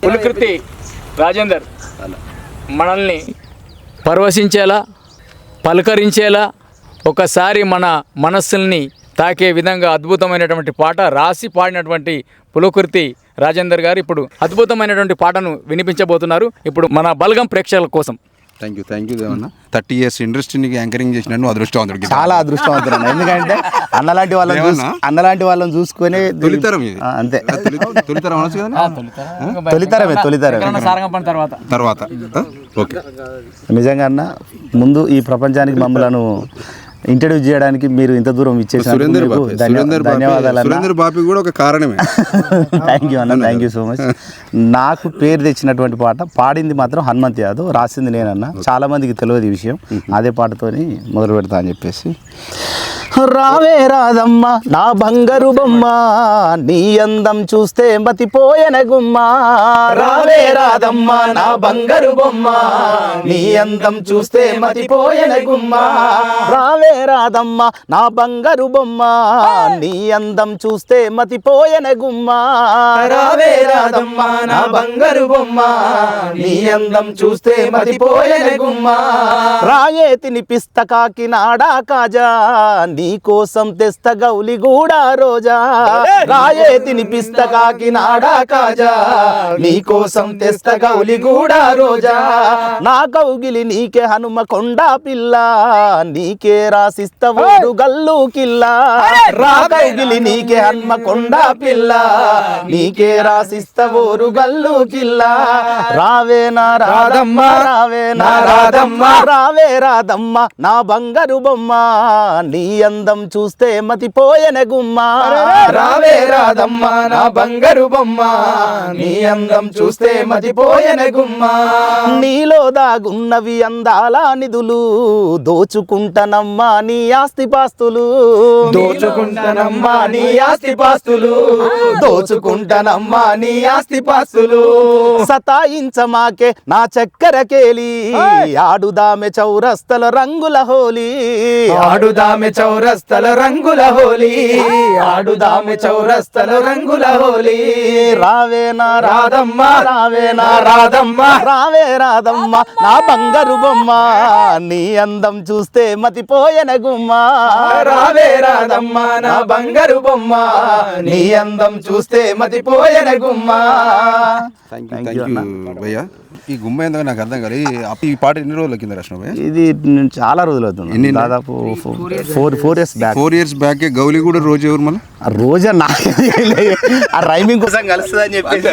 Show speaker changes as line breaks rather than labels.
పులకృతి రాజేందర్ మనల్ని పరవశించేలా పలకరించేలా ఒకసారి మన మనస్సుల్ని తాకే విధంగా అద్భుతమైనటువంటి పాట రాసి పాడినటువంటి పులకృతి రాజేందర్ గారు ఇప్పుడు అద్భుతమైనటువంటి పాటను వినిపించబోతున్నారు ఇప్పుడు మన బలగం ప్రేక్షకుల కోసం.
Thank you Devanna. 30 years ఇండస్ట్రీకి యాంకరింగ్ చేసినట్టు అదృష్టవంతుడికి
చాలా అదృష్టవంతుడు. ఎందుకంటే అన్నలాంటి వాళ్ళని చూసుకొని అంతే
తర్వాత ఓకే.
నిజంగా అన్న ముందు ఈ ప్రపంచానికి మమ్మలను ఇంట్రడ్యూస్ చేయడానికి మీరు ఇంత దూరం ఇచ్చేసారు.
ధన్యవాదాలు. బాపి కూడా ఒక కారణమే.
థ్యాంక్ యూ అన్న, థ్యాంక్ యూ సో మచ్. నాకు పేరు తెచ్చినటువంటి పాట పాడింది మాత్రం హనుమంత్ యాదవ్, రాసింది నేనన్న. చాలా మందికి తెలియదు ఈ విషయం. అదే పాటతోని మొదలు పెడతా అని చెప్పేసి. రావే రాదమ్మ నా బంగారు బొమ్మ, నీ అందం చూస్తే మతిపోయెన గుమ్మ. రావే రాదమ్మ నా బంగారు బొమ్మ, నీ అందం చూస్తే మతిపోయెన గుమ్మ. రావే రాదమ్మ నా బంగారు బొమ్మ, నీ అందం చూస్తే మతిపోయెన గుమ్మ. రావే రాదమ్మ నా బంగారు బొమ్మ, నీ అందం చూస్తే మతిపోయెన గుమ్మ. రాయే తినిపిస్త కాకినాడా కాజా, నీ కోసం తెస్త గౌలిగూడ రోజా. రాయే తినిపిస్త కాకినాడా కాజా, నీ కోసం తెస్త గౌలిగూడ రోజా. నా కౌగిలి నీకే హనుమకొండ పిల్ల, నీకే రాసిస్తవోరు గల్లు కిల్లా. రా కౌగిలి నీకే హనుమకొండ పిల్ల, నీకే రాసిస్తవోరు గల్లు కిల్లా. రావే నా రాధమ్మ, రావే నా రాధమ్మ, రావే రాధమ్మ నా బంగారు బొమ్మ, నీ అందం చూస్తే మతిపోయెన గుమ్మ. రావే రాధమ్మ నా బంగారు బొమ్మ, నీ అందం చూస్తే మతిపోయెన గుమ్మ. నీలో దాగున్నవి అందాల నిధులు, దోచుకుంటనమ్మా నీ ఆస్తిపాస్తులు. దోచుకుంటనమ్మా నీ ఆస్తిపాస్తులు, దోచుకుంటనమ్మా నీ ఆస్తిపాస్తులు. సతాయించమాకే నా చక్కెరకేలి, ఆడుదామె చౌరస్తల రంగుల హోలీ. ఆడుదామె చౌరస్తల రంగుల హోలీ, ఆడుదామె చౌరస్తల రంగుల హోలీ. రావే నా రాధమ్మ, రావే నా రాధమ్మ, రావే రాధమ్మ నా బంగారు బొమ్మ, నీ అందం చూస్తే మతిపోయెన గుమ్మ. రావే రాధమ్మ నా బంగారు బొమ్మ, నీ అందం చూస్తే మతిపోయెన గుమ్మ.
భయ్యా ఈ గుమ్మ ఏందో నాకు అర్థం కాదు. ఈ పాట ఎన్ని రోజుల కింద రాసిన?
ఇది చాలా రోజులు అవుతుంది, దాదాపు 4 years back.
4 years back. Gouli కూడా రోజు ఎవరు మన
రోజా నాకు ఆ రైమింగ్ కోసం కలుస్తుంది అని చెప్పేసి